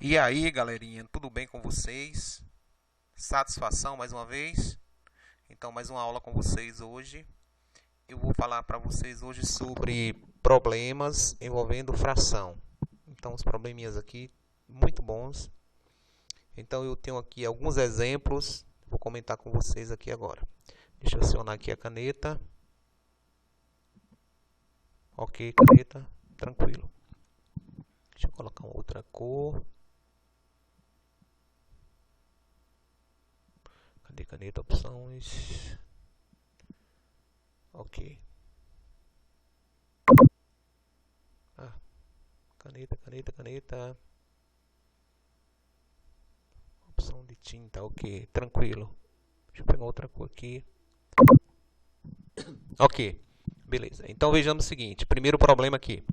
E aí, galerinha, tudo bem com vocês? Satisfação mais uma vez? Então, mais uma aula com vocês hoje. Eu vou falar para vocês hoje sobre problemas envolvendo fração. Então, os probleminhas aqui muito bons. Então, eu tenho aqui alguns exemplos, vou comentar com vocês aqui agora. Deixa eu acionar aqui a caneta. Ok, caneta, tranquilo. Deixa eu colocar uma outra cor. Cadê caneta? Opções. Ok. Caneta. Opção de tinta, ok. Tranquilo. Deixa eu pegar outra cor aqui. Ok. Beleza. Então vejamos o seguinte. Primeiro problema aqui.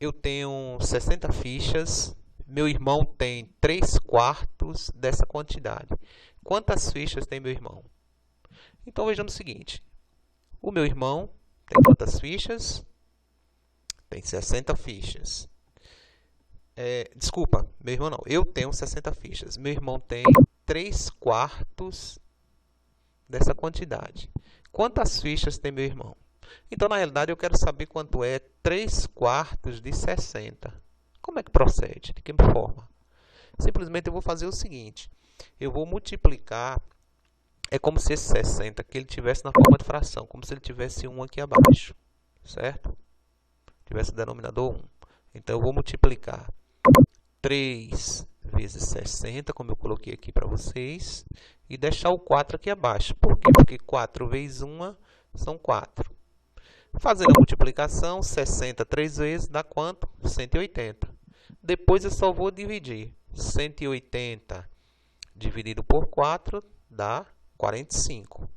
Eu tenho 60 fichas. Meu irmão tem 3/4 dessa quantidade. Quantas fichas tem meu irmão? Então vejamos o seguinte. O meu irmão tem quantas fichas? Tem 60 fichas. Desculpa, meu irmão não. Eu tenho 60 fichas. Meu irmão tem 3/4 dessa quantidade. Quantas fichas tem meu irmão? Então, na realidade, eu quero saber quanto é 3/4 de 60. Como é que procede? De que forma? Simplesmente eu vou fazer o seguinte. Eu vou multiplicar. É como se esse 60 que ele tivesse na forma de fração. Como se ele tivesse 1 aqui abaixo. Certo? Tivesse o denominador 1. Então, eu vou multiplicar 3 vezes 60, como eu coloquei aqui para vocês. E deixar o 4 aqui abaixo. Por quê? Porque 4 vezes 1 são 4. Fazendo a multiplicação, 60 3 vezes dá quanto? 180. Depois eu só vou dividir. 180 dividido por 4 dá 45.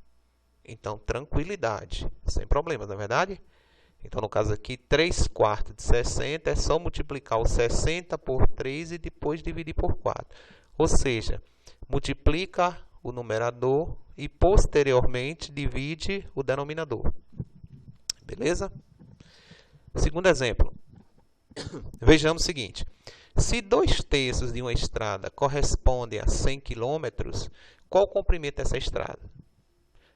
Então, tranquilidade. Sem problemas, não é verdade? Então, no caso aqui, 3/4 de 60 é só multiplicar o 60 por 3 e depois dividir por 4. Ou seja, multiplica o numerador e posteriormente divide o denominador. Beleza? Segundo exemplo. Vejamos o seguinte. Se 2/3 de uma estrada corresponde a 100 km, qual o comprimento dessa estrada?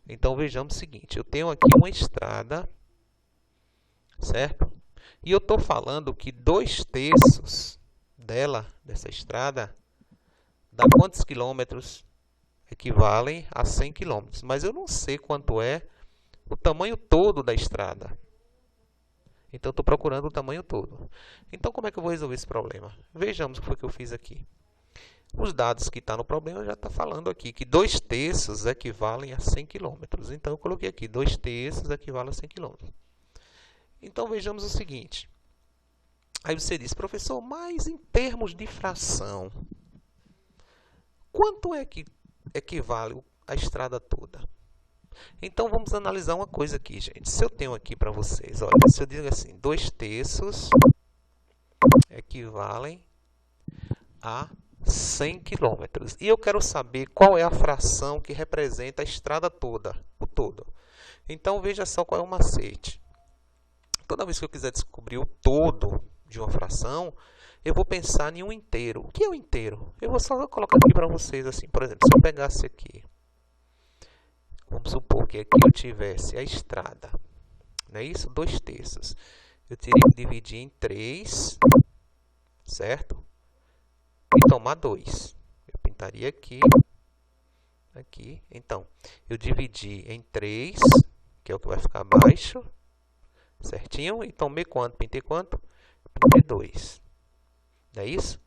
Então, vejamos o seguinte. Eu tenho aqui uma estrada, certo? E eu estou falando que 2/3 dessa estrada, dá quantos quilômetros? Equivalem a 100 km. Mas eu não sei quanto é o tamanho todo da estrada. Então, estou procurando o tamanho todo. Então, como é que eu vou resolver esse problema? Vejamos o que foi que eu fiz aqui. Os dados que estão no problema já está falando aqui que 2/3 equivalem a 100 km. Então, eu coloquei aqui 2/3 equivale a 100 km. Então, vejamos o seguinte. Aí você diz, professor, mas em termos de fração, quanto é que equivale a estrada toda? Então, vamos analisar uma coisa aqui, gente. Se eu tenho aqui para vocês, olha, se eu digo assim, 2/3 equivalem a 100 km. E eu quero saber qual é a fração que representa a estrada toda, o todo. Então, veja só qual é o macete. Toda vez que eu quiser descobrir o todo de uma fração, eu vou pensar em um inteiro. O que é o inteiro? Eu vou só colocar aqui para vocês assim, por exemplo, se eu pegasse aqui, vamos supor que aqui eu tivesse a estrada, não é isso? 2/3. Eu teria que dividir em 3, certo? E tomar 2. Eu pintaria aqui, aqui. Então, eu dividi em 3, que é o que vai ficar abaixo, certinho? E tomei quanto? Pintei quanto? Pintei 2. Não é isso?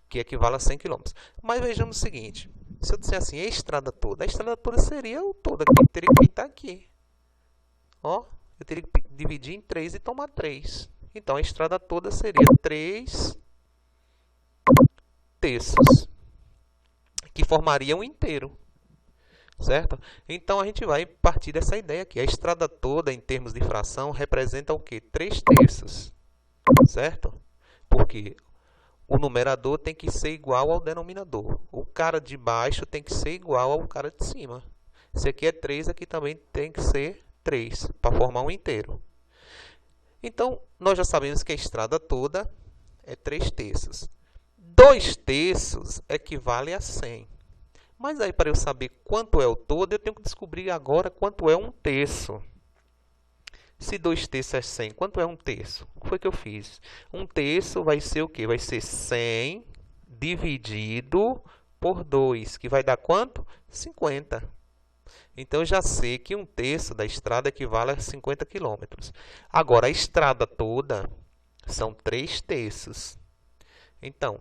Que equivale a 100 km. Mas vejamos o seguinte. Se eu disser assim, a estrada toda seria o todo aqui. Eu teria que pintar aqui. Ó, eu teria que dividir em 3 e tomar 3. Então, a estrada toda seria 3/3, que formaria um inteiro. Certo? Então, a gente vai partir dessa ideia aqui. A estrada toda, em termos de fração, representa o quê? 3/3. Certo? Porque o numerador tem que ser igual ao denominador. O cara de baixo tem que ser igual ao cara de cima. Se aqui é 3, aqui também tem que ser 3, para formar um inteiro. Então, nós já sabemos que a estrada toda é 3/3. 2 terços equivale a 100. Mas aí, para eu saber quanto é o todo, eu tenho que descobrir agora quanto é 1 terço. Se 2 terços é 100, quanto é 1 terço? O que foi que eu fiz? 1 terço vai ser o quê? Vai ser 100 dividido por 2, que vai dar quanto? 50. Então, eu já sei que 1 terço da estrada equivale a 50 quilômetros. Agora, a estrada toda são 3 terços. Então,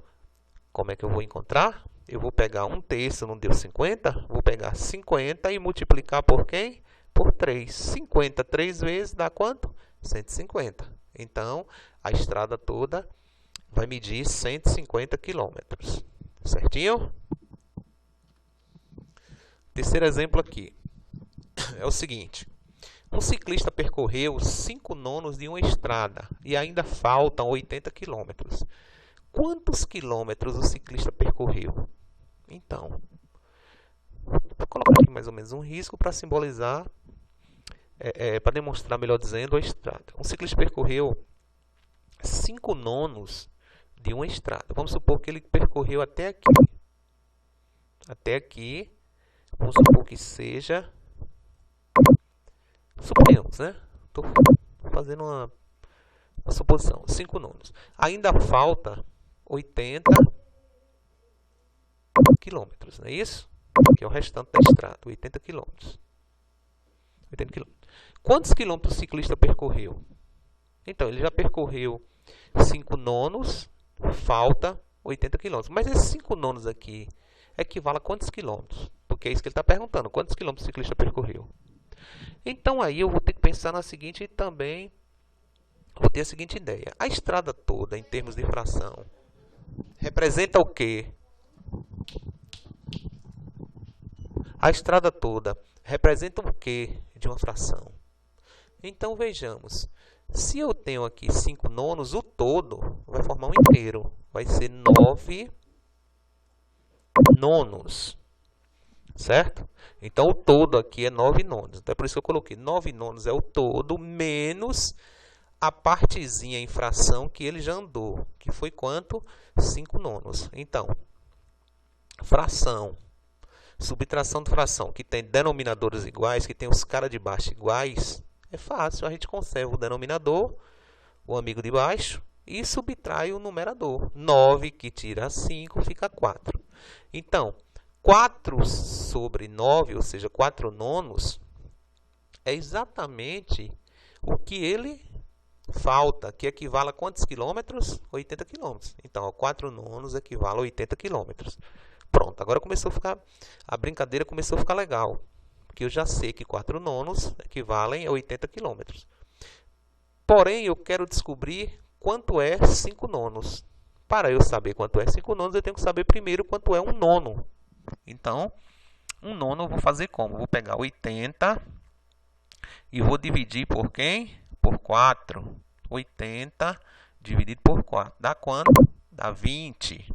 como é que eu vou encontrar? Eu vou pegar 1 terço, não deu 50? Vou pegar 50 e multiplicar por quem? Por 3. 50 3 vezes dá quanto? 150. Então, a estrada toda vai medir 150 quilômetros. Certinho? Terceiro exemplo aqui. É o seguinte. Um ciclista percorreu 5 nonos de uma estrada e ainda faltam 80 quilômetros. Quantos quilômetros o ciclista percorreu? Então, vou colocar aqui mais ou menos um risco para simbolizar, para demonstrar, melhor dizendo, a estrada. Um ciclista percorreu 5 nonos de uma estrada. Vamos supor que ele percorreu até aqui. Até aqui, vamos supor que seja... Suponhamos, né? Estou fazendo uma suposição. 5 nonos. Ainda falta 80 quilômetros, não é isso? Que é o restante da estrada, 80 quilômetros. 80 quilômetros. Quantos quilômetros o ciclista percorreu? Então, ele já percorreu 5 nonos, falta 80 quilômetros. Mas esses 5 nonos aqui equivale a quantos quilômetros? Porque é isso que ele está perguntando. Quantos quilômetros o ciclista percorreu? Então, aí eu vou ter que pensar na seguinte também, vou ter a seguinte ideia. A estrada toda, em termos de fração, representa o quê? A estrada toda representa o quê de uma fração? Então, vejamos. Se eu tenho aqui 5 nonos, o todo vai formar um inteiro. Vai ser 9 nonos. Certo? Então, o todo aqui é 9 nonos. Então, é por isso que eu coloquei 9 nonos é o todo, menos a partezinha em fração que ele já andou. Que foi quanto? 5 nonos. Então, fração, subtração de fração, que tem denominadores iguais, que tem os caras de baixo iguais, é fácil. A gente conserva o denominador, o amigo de baixo, e subtrai o numerador. 9 que tira 5 fica 4. Então, 4 sobre 9, ou seja, 4 nonos, é exatamente o que ele falta, que equivale a quantos quilômetros? 80 quilômetros. Então, 4 nonos equivale a 80 quilômetros. Pronto, agora começou a ficar, a brincadeira começou a ficar legal, porque eu já sei que 4 nonos equivalem a 80 quilômetros. Porém, eu quero descobrir quanto é 5 nonos. Para eu saber quanto é 5 nonos, eu tenho que saber primeiro quanto é um nono. Então, um nono eu vou fazer como? Vou pegar 80 e vou dividir por quem? Por 4. 80 dividido por 4. Dá quanto? Dá 20.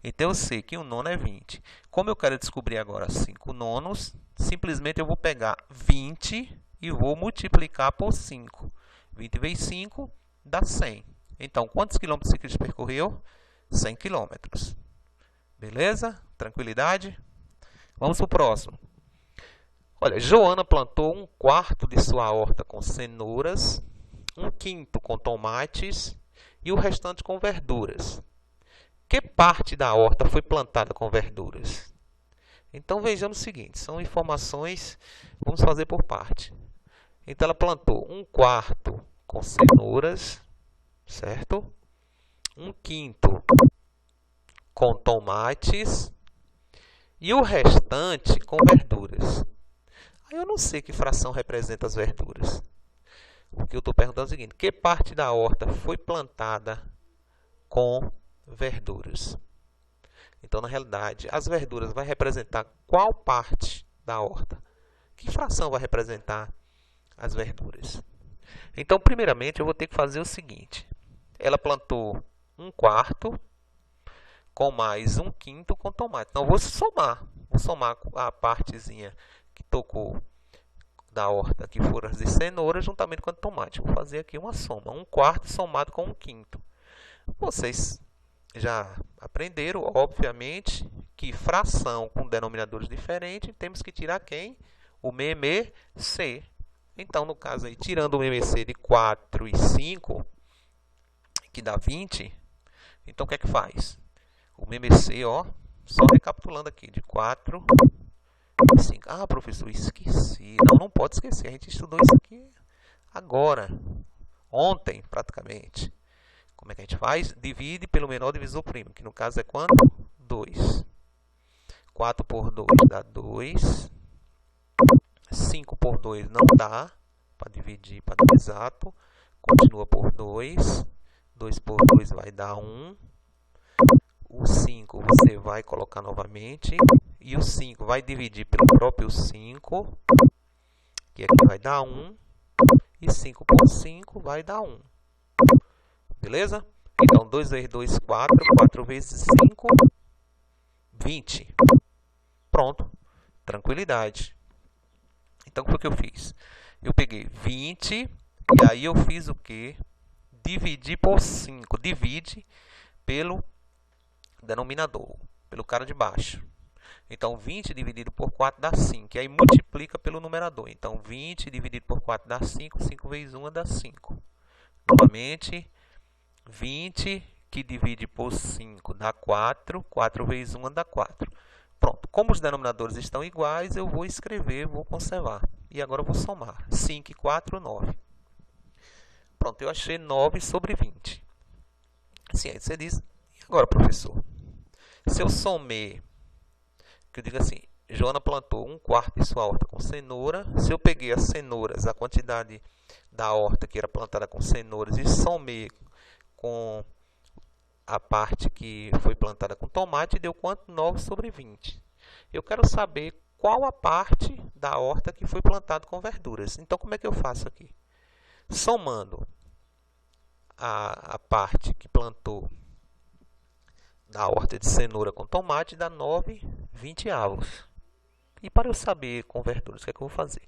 Então, eu sei que um nono é 20. Como eu quero descobrir agora 5 nonos, simplesmente eu vou pegar 20 e vou multiplicar por 5. 20 vezes 5 dá 100. Então, quantos quilômetros o ciclista percorreu? 100 quilômetros. Beleza? Tranquilidade? Vamos para o próximo. Olha, Joana plantou 1/4 de sua horta com cenouras, 1/5 com tomates e o restante com verduras. Que parte da horta foi plantada com verduras? Então, vejamos o seguinte, são informações, vamos fazer por parte. Então, ela plantou 1/4 com cenouras, certo? 1/5 com tomates e o restante com verduras. Aí eu não sei que fração representa as verduras. O que eu estou perguntando é o seguinte, que parte da horta foi plantada com verduras? Então, na realidade, as verduras vai representar qual parte da horta? Que fração vai representar as verduras? Então, primeiramente, eu vou ter que fazer o seguinte. Ela plantou 1/4 com mais 1/5 com tomate. Então, eu vou somar. Vou somar a partezinha que tocou da horta, que foram as de cenoura, juntamente com a tomate. Vou fazer aqui uma soma. 1/4 somado com 1/5. Vocês já aprenderam, obviamente, que fração com denominadores diferentes, temos que tirar quem? O MMC. Então, no caso aí, tirando o MMC de 4 e 5, que dá 20, então o que é que faz? O MMC, ó, só recapitulando aqui, de 4 e 5. Ah, professor, esqueci. Não, não pode esquecer, a gente estudou isso aqui agora, ontem, praticamente. Como é que a gente faz? Divide pelo menor divisor primo, que no caso é quanto? 2. 4 por 2 dá 2. 5 por 2 não dá para dividir, para dar exato. Continua por 2. 2 por 2 vai dar 1. O 5 você vai colocar novamente. E o 5 vai dividir pelo próprio 5, que aqui vai dar 1. E 5 por 5 vai dar 1. Beleza? Então, 2 vezes 2, 4. 4 vezes 5, 20. Pronto. Tranquilidade. Então, o que eu fiz? Eu peguei 20 e aí eu fiz o quê? Dividi por 5. Divide pelo denominador, pelo cara de baixo. Então, 20 dividido por 4 dá 5. E aí, multiplica pelo numerador. Então, 20 dividido por 4 dá 5. 5 vezes 1 dá 5. Novamente, 20 que divide por 5 dá 4. 4 vezes 1 dá 4. Pronto. Como os denominadores estão iguais, eu vou escrever, vou conservar. E agora eu vou somar. 5 e 4, 9. Pronto, eu achei 9 sobre 20. Sim, aí você diz, e agora, professor? Se eu somei, que eu digo assim, Joana plantou 1/4 de sua horta com cenoura. Se eu peguei as cenouras, a quantidade da horta que era plantada com cenouras, e somei com a parte que foi plantada com tomate, deu quanto? 9 sobre 20. Eu quero saber qual a parte da horta que foi plantada com verduras. Então, como é que eu faço aqui? Somando a parte que plantou da horta de cenoura com tomate, dá 9 20avos. E para eu saber com verduras, o que é que eu vou fazer?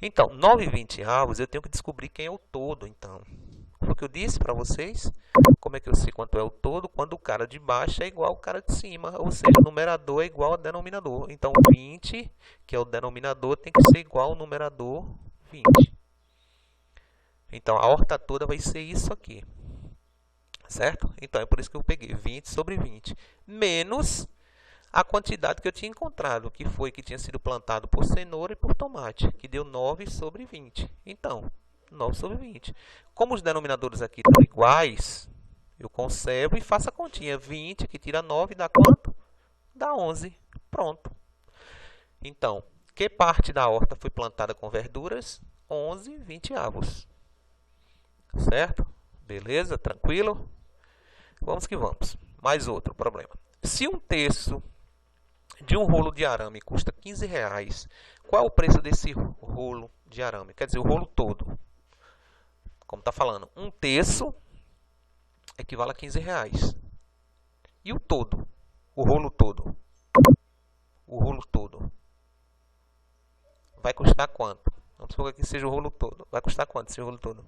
Então, 9 20avos, eu tenho que descobrir quem é o todo, então. Foi o que eu disse para vocês. Como é que eu sei quanto é o todo? Quando o cara de baixo é igual ao cara de cima, ou seja, o numerador é igual ao denominador. Então, 20, que é o denominador, tem que ser igual ao numerador 20. Então, a horta toda vai ser isso aqui. Certo? Então, é por isso que eu peguei 20 sobre 20. Menos a quantidade que eu tinha encontrado, que foi que tinha sido plantado por cenoura e por tomate, que deu 9 sobre 20. Então, 9 sobre 20. Como os denominadores aqui estão iguais, eu conservo e faço a continha. 20 que tira 9 dá quanto? Dá 11. Pronto. Então, que parte da horta foi plantada com verduras? 11 20avos. Certo? Beleza? Tranquilo? Vamos que vamos. Mais outro problema. Se 1/3 de um rolo de arame custa R$15, qual é o preço desse rolo de arame? Quer dizer, o rolo todo. Como está falando, 1/3 equivale a R$15. E o todo? O rolo todo? O rolo todo vai custar quanto? Vamos supor que seja o rolo todo. Vai custar quanto esse rolo todo?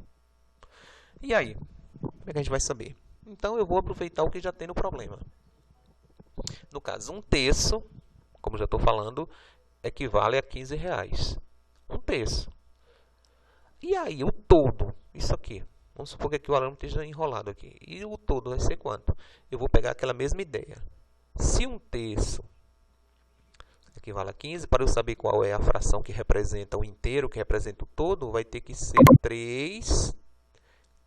E aí? Como é que a gente vai saber? Então, eu vou aproveitar o que já tem no problema. No caso, 1/3, como já estou falando, equivale a R$15. 1/3. E aí, o todo, isso aqui. Vamos supor que aqui o arame esteja enrolado aqui. E o todo vai ser quanto? Eu vou pegar aquela mesma ideia. Se 1/3 equivale a 15, para eu saber qual é a fração que representa o inteiro, que representa o todo, vai ter que ser 3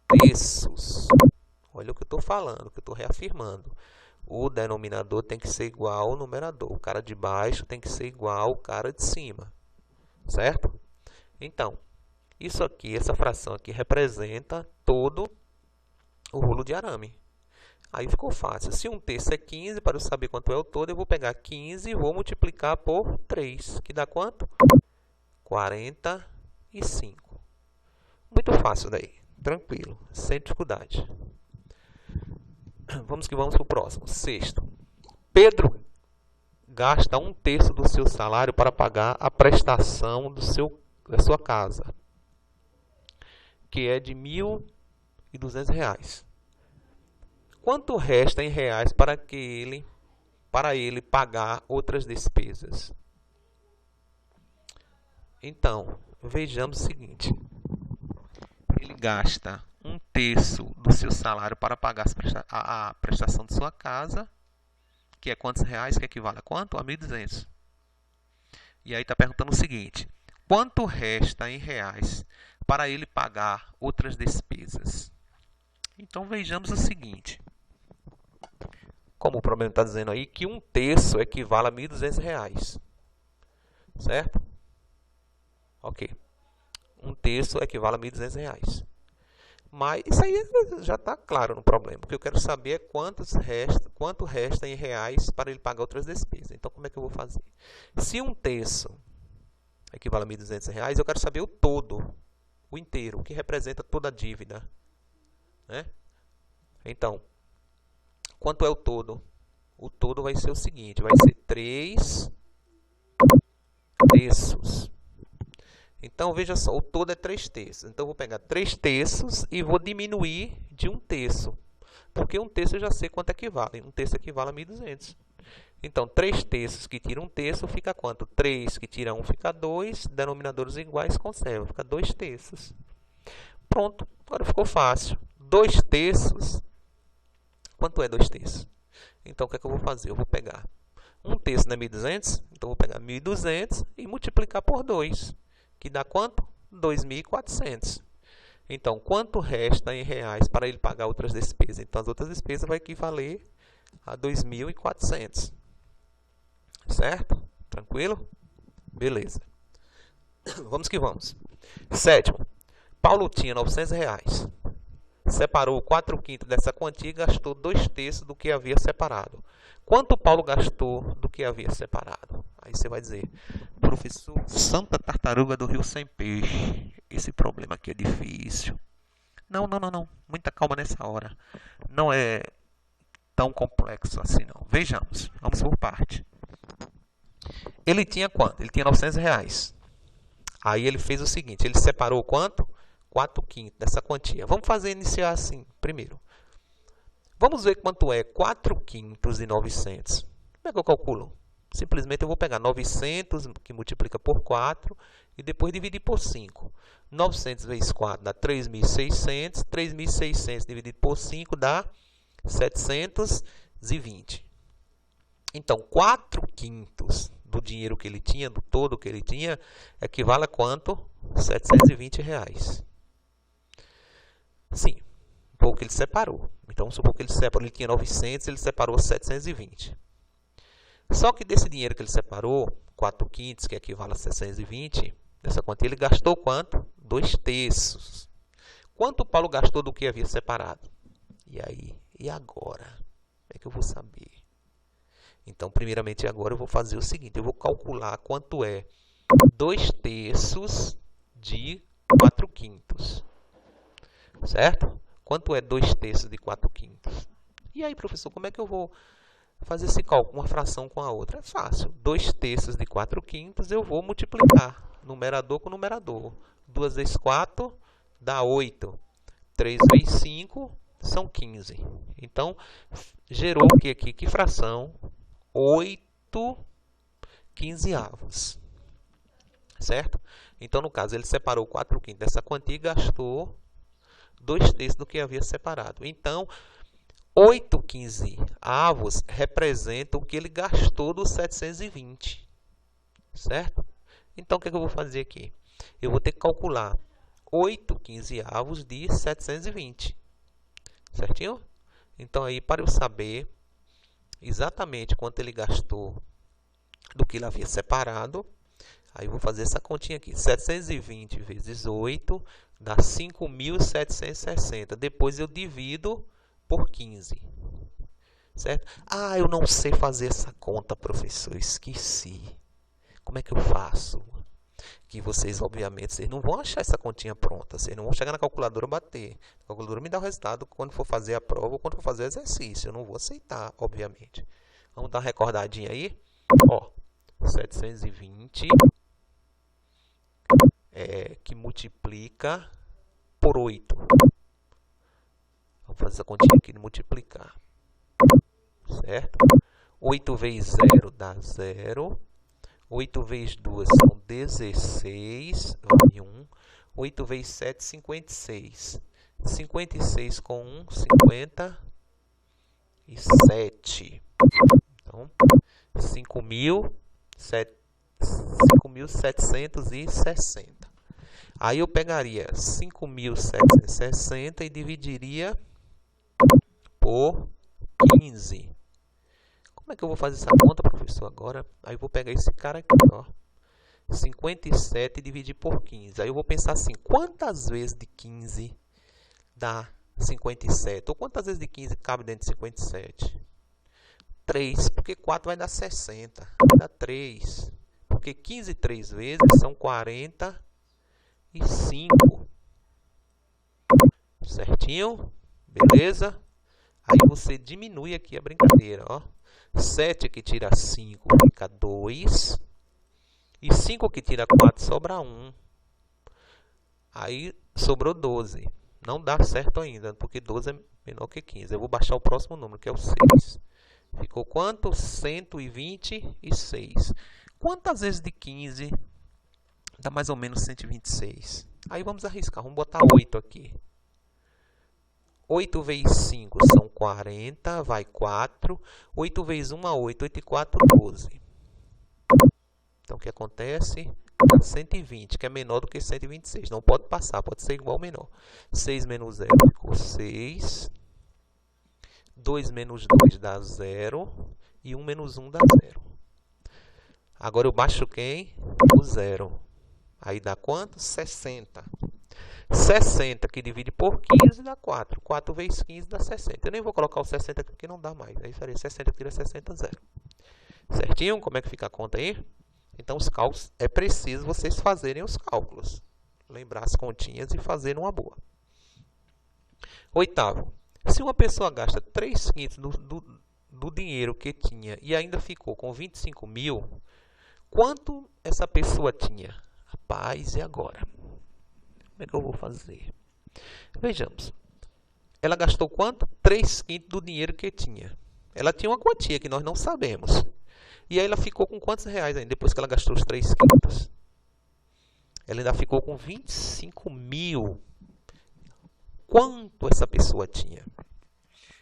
terços. Olha o que eu estou falando, o que eu estou reafirmando. O denominador tem que ser igual ao numerador. O cara de baixo tem que ser igual ao cara de cima. Certo? Então, isso aqui, essa fração aqui, representa todo o rolo de arame. Aí ficou fácil. Se 1/3 é 15, para eu saber quanto é o todo, eu vou pegar 15 e vou multiplicar por 3, que dá quanto? 45. Muito fácil daí. Tranquilo, sem dificuldade. Vamos que vamos para o próximo. Sexto. Pedro gasta 1/3 do seu salário para pagar a prestação da sua casa, que é de R$1.200. Quanto resta em reais para ele pagar outras despesas? Então, vejamos o seguinte. Ele gasta 1/3 do seu salário para pagar a prestação de sua casa, que é quantos reais, que equivale a quanto? A 1.200. E aí está perguntando o seguinte, quanto resta em reais para ele pagar outras despesas? Então vejamos o seguinte, como o problema está dizendo aí, que 1/3 equivale a 1.200 reais, certo? Ok, 1/3 equivale a 1.200 reais. Mas isso aí já está claro no problema. O que eu quero saber é quanto resta em reais para ele pagar outras despesas. Então, como é que eu vou fazer? Se 1/3 equivale a 1.200 reais, eu quero saber o todo, o inteiro, o que representa toda a dívida, né? Então, quanto é o todo? O todo vai ser o seguinte, vai ser 3/3. Então, veja só, o todo é 3/3. Então, eu vou pegar 3/3 e vou diminuir de 1/3. Porque 1/3 eu já sei quanto equivale. 1/3 equivale a 1.200. Então, 3/3 que tira 1/3 fica quanto? 3 que tira 1 fica 2. Denominadores iguais, conserva. Fica 2/3. Pronto, agora ficou fácil. 2/3. Quanto é 2/3? Então, o que é que eu vou fazer? Eu vou pegar 1/3 não é 1.200? Então, eu vou pegar 1.200 e multiplicar por 2. Que dá quanto? 2.400. Então, quanto resta em reais para ele pagar outras despesas? Então, as outras despesas vai equivaler a 2.400. Certo? Tranquilo? Beleza. Vamos que vamos. Sétimo. Paulo tinha 900 reais. Separou 4/5 dessa quantia e gastou 2/3 do que havia separado. Quanto Paulo gastou do que havia separado? Aí você vai dizer, professor, Santa Tartaruga do Rio Sem Peixe. Esse problema aqui é difícil. Não. Muita calma nessa hora. Não é tão complexo assim, não. Vejamos. Vamos por parte. Ele tinha quanto? Ele tinha 900 reais. Aí ele fez o seguinte, ele separou quanto? 4/5 dessa quantia. Vamos fazer iniciar assim, primeiro. Vamos ver quanto é 4/5 de 900. Como é que eu calculo? Simplesmente eu vou pegar 900, que multiplica por 4, e depois dividir por 5. 900 vezes 4 dá 3.600. 3.600 dividido por 5 dá 720. Então, 4/5 do dinheiro que ele tinha, do todo que ele tinha, equivale a quanto? 720 reais. Sim, um pouco ele separou. Então, vamos supor que ele tinha 900, ele separou 720. Só que desse dinheiro que ele separou, 4/5, que equivale a 720, dessa quantia ele gastou quanto? 2/3. Quanto o Paulo gastou do que havia separado? E aí? E agora? Como é que eu vou saber? Então, primeiramente, agora eu vou fazer o seguinte. Eu vou calcular quanto é 2/3 de 4/5. Certo? Quanto é 2/3 de 4/5? E aí, professor, como é que eu vou fazer esse cálculo, uma fração com a outra? É fácil. 2/3 de 4/5 eu vou multiplicar numerador com numerador. 2 vezes 4 dá 8. 3 vezes 5 são 15. Então, gerou o que aqui? Que fração? 8/15. Certo? Então, no caso, ele separou 4/5 dessa quantia e gastou 2/3 do que havia separado. Então, 8/15 representa o que ele gastou dos 720. Certo? Então, o que é que eu vou fazer aqui? Eu vou ter que calcular 8/15 de 720. Certinho? Então, aí, para eu saber exatamente quanto ele gastou do que ele havia separado, aí eu vou fazer essa continha aqui. 720 vezes 8 dá 5.760. Depois eu divido por 15. Certo? Ah, eu não sei fazer essa conta, professor. Esqueci. Como é que eu faço? Que vocês, obviamente, vocês não vão achar essa continha pronta. Vocês não vão chegar na calculadora e bater. A calculadora me dá o resultado quando for fazer a prova ou quando for fazer o exercício. Eu não vou aceitar, obviamente. Vamos dar uma recordadinha aí. Ó, 720 que multiplica por 8. Vamos fazer essa continha aqui de multiplicar. certo? 8 vezes 0 dá 0. 8 vezes 2 são 16, vai 1. 8 vezes 7, 56. 56 com 1, 57. Então, 5.760. Aí eu pegaria 5.760 e dividiria por 15. Como é que eu vou fazer essa conta, professor, agora? Aí eu vou pegar esse cara aqui, ó. 57 e dividir por 15. Aí eu vou pensar assim, quantas vezes de 15 dá 57? Ou quantas vezes de 15 cabe dentro de 57? 3, porque 4 vai dar 60. Dá 3. Porque 15 3 vezes são 45. Certinho? Beleza? Aí você diminui aqui a brincadeira, ó. 7 que tira 5 fica 2. E 5 que tira 4 sobra 1. Aí sobrou 12. Não dá certo ainda, porque 12 é menor que 15. Eu vou baixar o próximo número, que é o 6. Ficou quanto? 126. Quantas vezes de 15 dá mais ou menos 126? Aí vamos arriscar. Vamos botar 8 aqui. 8 vezes 5 são 40, vai 4. 8 vezes 1 é 8, 8 e 4, 12. Então, o que acontece? 120, que é menor do que 126. Não pode passar, pode ser igual ou menor. 6 menos 0 ficou 6. 2 menos 2 dá 0. E 1 menos 1 dá 0. Agora eu baixo quem? O 0. Aí dá quanto? 60. 60 que divide por 15 dá 4. 4 vezes 15 dá 60. Eu nem vou colocar o 60 aqui porque não dá mais. Aí faria 60 tira 60, 0. Certinho? Como é que fica a conta aí? Então, os cálculos, é preciso vocês fazerem os cálculos. Lembrar as continhas e fazer uma boa. Oitavo. Se uma pessoa gasta 3/5 do dinheiro que tinha e ainda ficou com 25 mil, quanto essa pessoa tinha? Rapaz, e agora? Como é que eu vou fazer? Vejamos. Ela gastou quanto? 3/5 do dinheiro que tinha. Ela tinha uma quantia que nós não sabemos. E aí ela ficou com quantos reais ainda, depois que ela gastou os 3/5? Ela ainda ficou com 25 mil. Quanto essa pessoa tinha?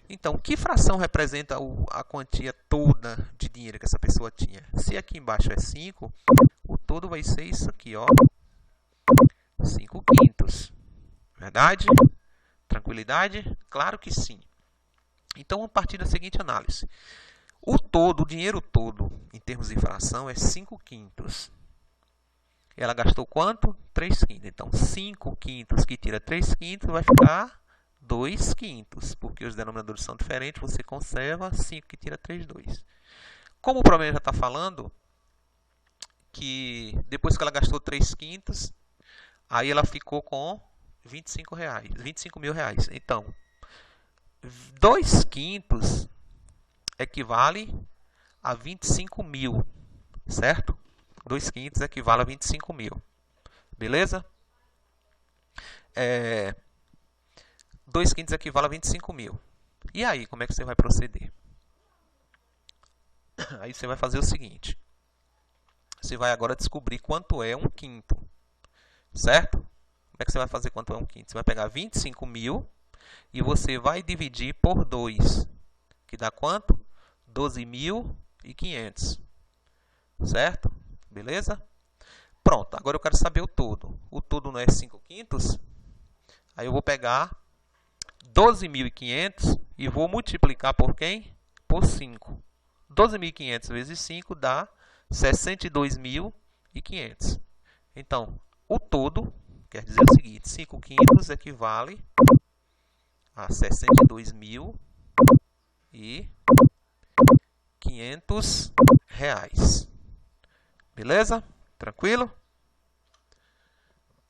Então, que fração representa a quantia toda de dinheiro que essa pessoa tinha? Se aqui embaixo é 5, o todo vai ser isso aqui, ó. 5/5. Verdade? Tranquilidade? Claro que sim. Então, a partir da seguinte análise. O dinheiro todo, em termos de fração, é 5/5. Ela gastou quanto? 3/5. Então, 5/5 que tira 3/5 vai ficar 2/5. Porque os denominadores são diferentes, você conserva 5 que tira 3, 2. Como o problema já está falando que depois que ela gastou 3/5, aí ela ficou com 25 mil reais. Então, 2/5 equivale a 25 mil, certo? 2/5 equivale a 25 mil. Beleza? 2/5 equivale a 25 mil. E aí, como é que você vai proceder? Aí você vai fazer o seguinte. Você vai agora descobrir quanto é 1/5. Certo? Como é que você vai fazer quanto é 1/5? Você vai pegar 25 mil e você vai dividir por 2. Que dá quanto? 12.500. Certo? Beleza? Pronto, agora eu quero saber o todo. O todo não é 5/5? Aí eu vou pegar 12.500 e vou multiplicar por quem? Por 5. 12.500 vezes 5 dá 62.500. Então, o todo quer dizer o seguinte, 5/5 equivale a 62.500 reais. Beleza? Tranquilo?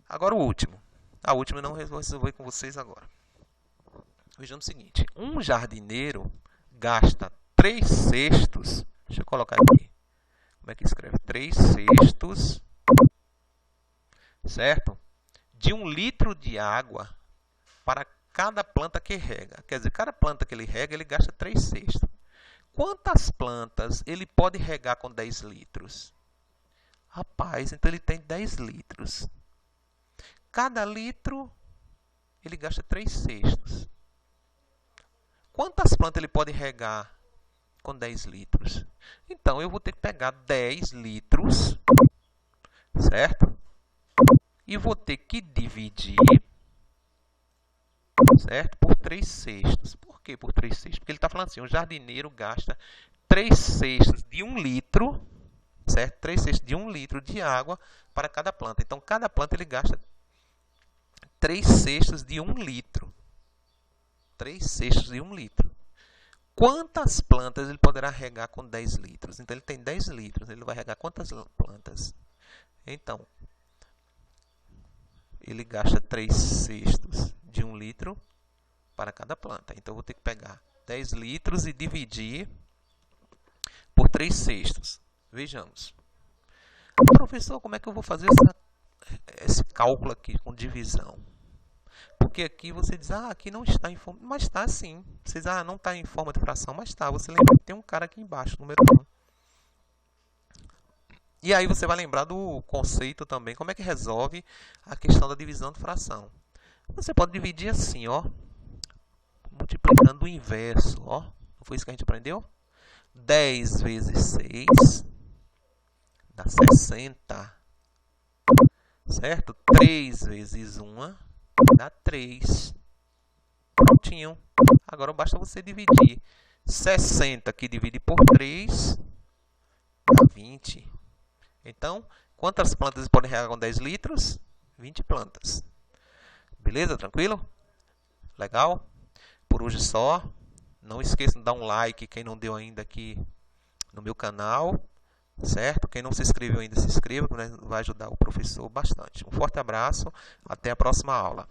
Agora o último. A última eu não vou resolver com vocês agora. Vejamos o seguinte. Um jardineiro gasta 3/6. Deixa eu colocar aqui. Como é que escreve? 3/6. Certo? De 1 litro de água para cada planta que rega. Quer dizer, cada planta que ele rega, ele gasta 3/6. Quantas plantas ele pode regar com 10 litros? Rapaz, então ele tem 10 litros. Cada litro ele gasta 3/6. Quantas plantas ele pode regar com 10 litros? Então, eu vou ter que pegar 10 litros, certo? E vou ter que dividir, certo? Por 3/6. Por que por 3/6? Porque ele está falando assim, o jardineiro gasta 3/6 de 1 litro, certo? 3/6 de 1 litro de água para cada planta. Então, cada planta ele gasta 3/6 de 1 litro. 3/6 de 1 litro. Quantas plantas ele poderá regar com 10 litros? Então, ele tem 10 litros. Ele vai regar quantas plantas? Então, ele gasta 3/6 de 1 litro para cada planta. Então, eu vou ter que pegar 10 litros e dividir por 3/6. Vejamos. Professor, como é que eu vou fazer esse cálculo aqui com divisão? Porque aqui você diz, aqui não está em forma, mas está sim. Você diz, não está em forma de fração, mas está. Você lembra que tem um cara aqui embaixo, número 1. E aí você vai lembrar do conceito também, como é que resolve a questão da divisão de fração. Você pode dividir assim, ó, multiplicando o inverso, ó. Não foi isso que a gente aprendeu? 10 vezes 6 dá 60, certo? 3 vezes 1 dá 3. Prontinho. Agora basta você dividir 60 que divide por 3 dá 20. Então, quantas plantas podem regar com 10 litros? 20 plantas. Beleza? Tranquilo? Legal? Por hoje só. Não esqueça de dar um like, quem não deu ainda aqui no meu canal. Certo? Quem não se inscreveu ainda, se inscreva, que vai ajudar o professor bastante. Um forte abraço. Até a próxima aula.